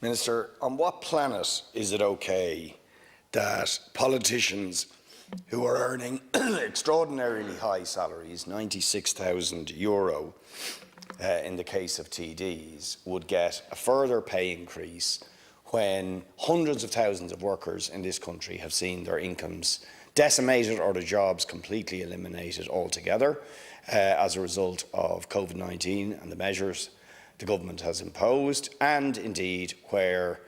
Minister, on what planet is it okay that politicians who are earning extraordinarily high salaries, €96,000 in the case of TDs, would get a further pay increase when hundreds of thousands of workers in this country have seen their incomes decimated or their jobs completely eliminated altogether as a result of COVID-19 and the measures the government has imposed, and indeed where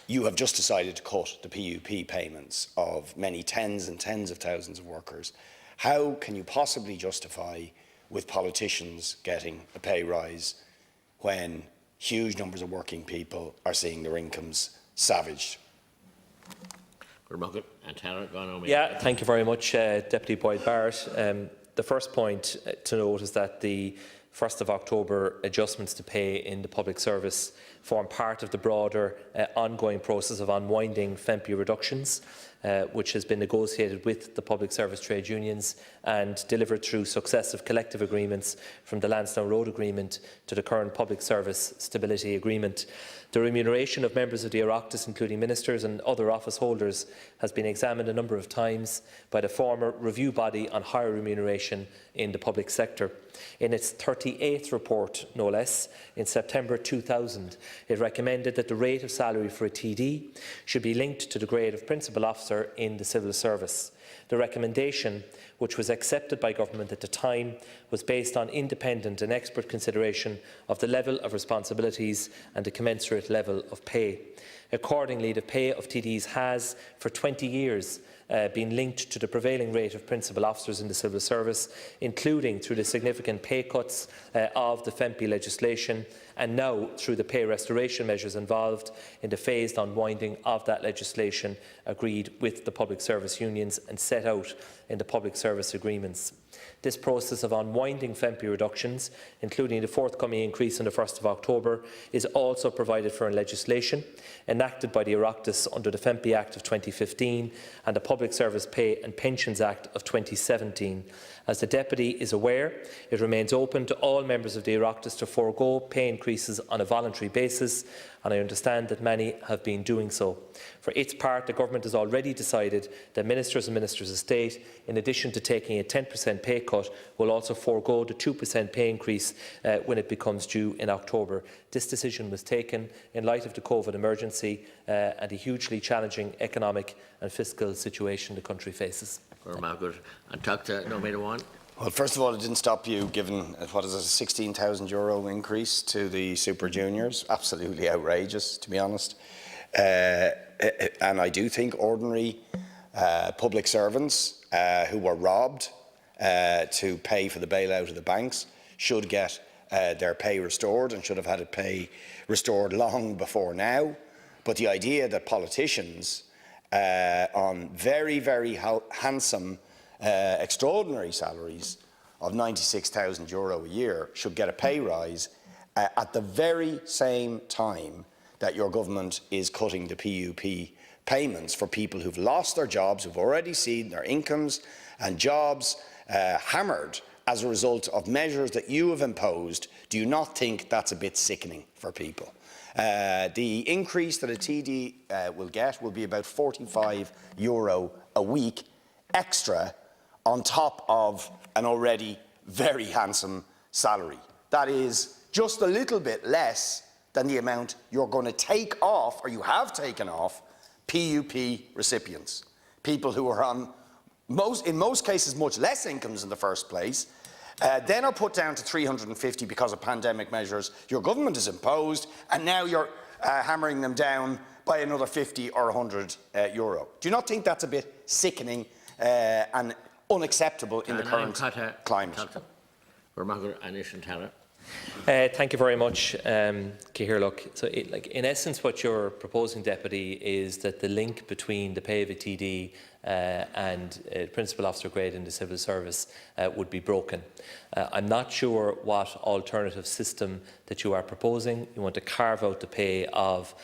you have just decided to cut the PUP payments of many tens and tens of thousands of workers. How can you possibly justify with politicians getting a pay rise when huge numbers of working people are seeing their incomes savaged? Yeah, thank you very much, Deputy Boyd Barrett. The first point to note is that the 1st of October adjustments to pay in the public service form part of the broader ongoing process of unwinding FEMPI reductions, which has been negotiated with the public service trade unions and delivered through successive collective agreements from the Lansdowne Road Agreement to the current Public Service Stability Agreement. The remuneration of members of the Oireachtas, including ministers and other office holders, has been examined a number of times by the former review body on higher remuneration in the public sector. In its 38th report, no less, in September 2000, it recommended that the rate of salary for a TD should be linked to the grade of principal officer in the civil service. The recommendation, which was accepted by government at the time, was based on independent and expert consideration of the level of responsibilities and the commensurate level of pay. Accordingly, the pay of TDs has, for 20 years, been linked to the prevailing rate of principal officers in the civil service, including through the significant pay cuts of the FEMPI legislation, and now through the pay restoration measures involved in the phased unwinding of that legislation agreed with the public service unions and set out in the public service agreements. This process of unwinding FEMPI reductions, including the forthcoming increase on the 1st of October, is also provided for in legislation enacted by the Oireachtas under the FEMPI Act of 2015 and the Public Service Pay and Pensions Act of 2017. As the Deputy is aware, it remains open to all members of the Oireachtas to forego pay increases on a voluntary basis, and I understand that many have been doing so. For its part, the Government has already decided that Ministers and Ministers of State, in addition to taking a 10% pay cut, will also forego the 2% pay increase when it becomes due in October. This decision was taken in light of the COVID emergency and the hugely challenging economic and fiscal situation the country faces. Well, first of all, it didn't stop you giving, what is it, a €16,000 increase to the Super Juniors. Absolutely outrageous, to be honest. And I do think ordinary public servants who were robbed to pay for the bailout of the banks should get their pay restored and should have had it pay restored long before now. But the idea that politicians on very, very handsome extraordinary salaries of €96,000 a year should get a pay rise at the very same time that your government is cutting the PUP payments for people who've lost their jobs, who've already seen their incomes and jobs hammered as a result of measures that you have imposed. Do you not think that's a bit sickening for people? The increase that a TD will get will be about €45 a week extra on top of an already very handsome salary. That is just a little bit less than the amount you're going to take off, or you have taken off, PUP recipients. People who are on, in most cases, much less incomes in the first place, then are put down to 350 because of pandemic measures your government has imposed, and now you're hammering them down by another 50 or €100. Do you not think that's a bit sickening and unacceptable in the current climate? Thank you very much, Cahir. So, in essence, what you're proposing, Deputy, is that the link between the pay of a TD and principal officer grade in the civil service would be broken. I'm not sure what alternative system that you are proposing. You want to carve out the pay of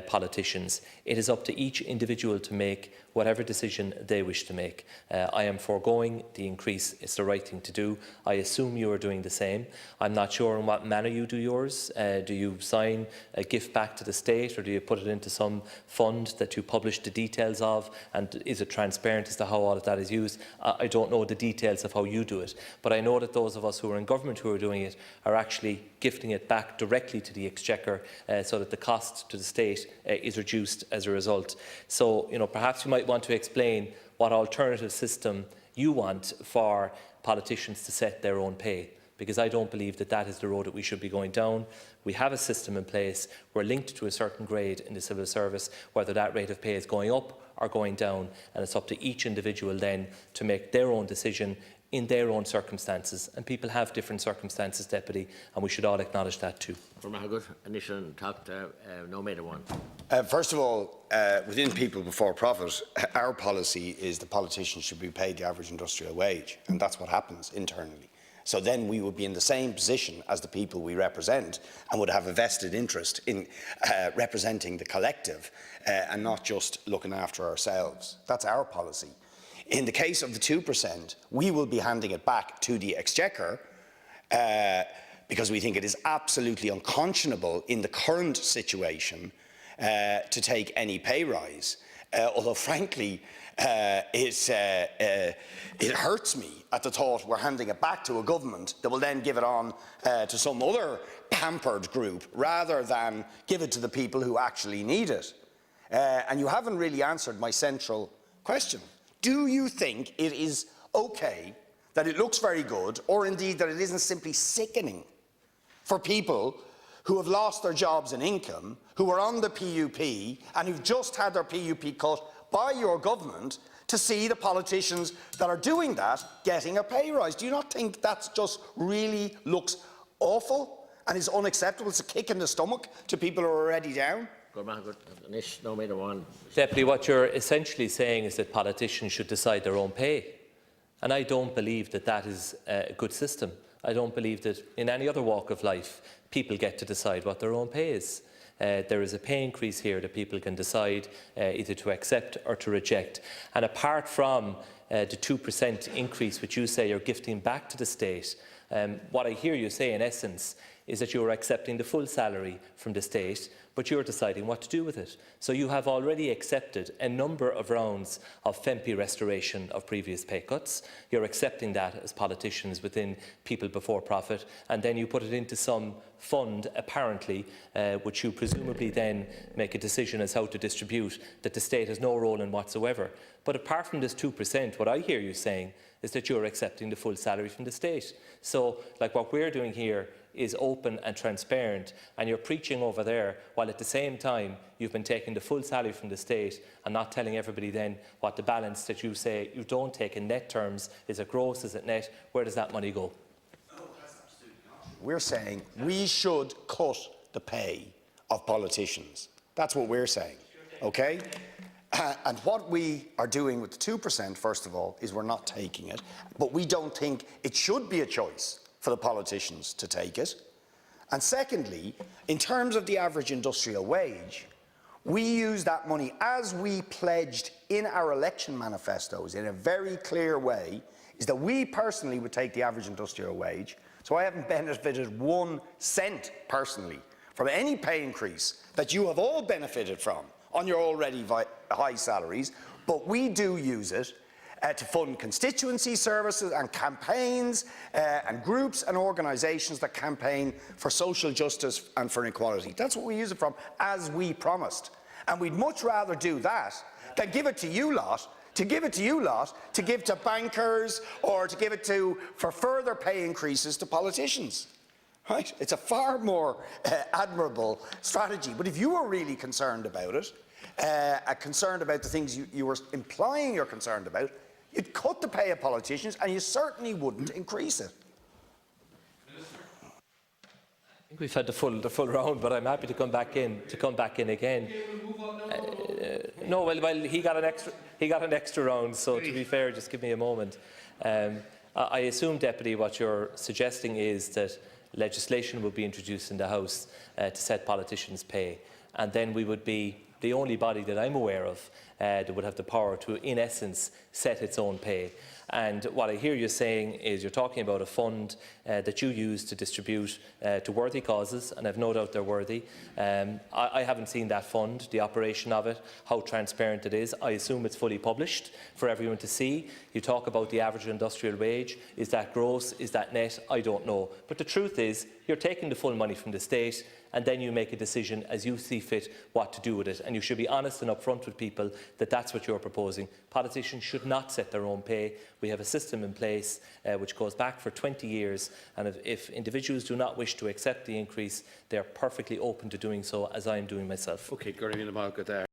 politicians. It is up to each individual to make whatever decision they wish to make. I am foregoing the increase. It's the right thing to do. I assume you are doing the same. I'm not sure in what manner you do yours. Do you sign a gift back to the state, or do you put it into some fund that you publish the details of? And is it transparent as to how all of that is used? I don't know the details of how you do it, but I know that those of us who are in government who are doing it are actually gifting it back directly to the Exchequer, so that the cost to the state is reduced as a result. So, perhaps you might want to explain what alternative system you want for politicians to set their own pay, because I don't believe that that is the road that we should be going down. We have a system in place. We're linked to a certain grade in the civil service, whether that rate of pay is going up or going down, and it's up to each individual then to make their own decision in their own circumstances. And people have different circumstances, Deputy, and we should all acknowledge that too. First of all, within People Before Profit, our policy is the politicians should be paid the average industrial wage, and that's what happens internally. So then we would be in the same position as the people we represent and would have a vested interest in representing the collective and not just looking after ourselves. That's our policy. In the case of the 2%, we will be handing it back to the Exchequer because we think it is absolutely unconscionable in the current situation to take any pay rise. Although, frankly, it hurts me at the thought we're handing it back to a government that will then give it on to some other pampered group rather than give it to the people who actually need it. And you haven't really answered my central question. Do you think it is okay that it looks very good, or indeed that it isn't simply sickening for people who have lost their jobs and income, who are on the PUP and who've just had their PUP cut by your government, to see the politicians that are doing that getting a pay rise? Do you not think that just really looks awful and is unacceptable? It's a kick in the stomach to people who are already down. Deputy, what you're essentially saying is that politicians should decide their own pay. And I don't believe that that is a good system. I don't believe that in any other walk of life people get to decide what their own pay is. There is a pay increase here that people can decide either to accept or to reject. And apart from the 2% increase, which you say you're gifting back to the state, what I hear you say in essence is that you're accepting the full salary from the state, but you're deciding what to do with it. So you have already accepted a number of rounds of FEMPI restoration of previous pay cuts. You're accepting that as politicians within People Before Profit, and then you put it into some fund, apparently, which you presumably then make a decision as how to distribute, that the state has no role in whatsoever. But apart from this 2%, what I hear you saying is that you're accepting the full salary from the state. So, like what we're doing here is open and transparent, and you're preaching over there, while at the same time you've been taking the full salary from the state and not telling everybody then what the balance that you say you don't take in net terms. Is it gross, is it net? Where does that money go? No, that's absolutely not. We're saying we should cut the pay of politicians. That's what we're saying, okay? And what we are doing with the 2%, first of all, is we're not taking it, but we don't think it should be a choice for the politicians to take it. And secondly, in terms of the average industrial wage, we use that money as we pledged in our election manifestos in a very clear way, is that we personally would take the average industrial wage. So I haven't benefited 1 cent personally from any pay increase that you have all benefited from on your already high salaries, but we do use it to fund constituency services and campaigns and groups and organisations that campaign for social justice and for equality. That's what we use it from, as we promised. And we'd much rather do that than give it to you lot, to give to bankers, or to give it for further pay increases to politicians. Right? It's a far more admirable strategy. But if you were really concerned about it, concerned about the things you were implying you're concerned about, you'd cut the pay of politicians, and you certainly wouldn't increase it. I think we've had the full round, but I'm happy to come back in again. No, well, he got an extra round. So to be fair, just give me a moment. I assume, Deputy, what you're suggesting is that legislation will be introduced in the House to set politicians' pay, and then we would be the only body that I'm aware of that would have the power to, in essence, set its own pay. And what I hear you saying is you're talking about a fund that you use to distribute to worthy causes, and I've no doubt they're worthy. I haven't seen that fund, the operation of it, how transparent it is. I assume it's fully published for everyone to see. You talk about the average industrial wage. Is that gross? Is that net? I don't know. But the truth is, you're taking the full money from the state, and then you make a decision as you see fit what to do with it. And you should be honest and upfront with people that that's what you're proposing. Politicians should not set their own pay. We have a system in place which goes back for 20 years, and if individuals do not wish to accept the increase, they are perfectly open to doing so, as I am doing myself. Okay, Gordon,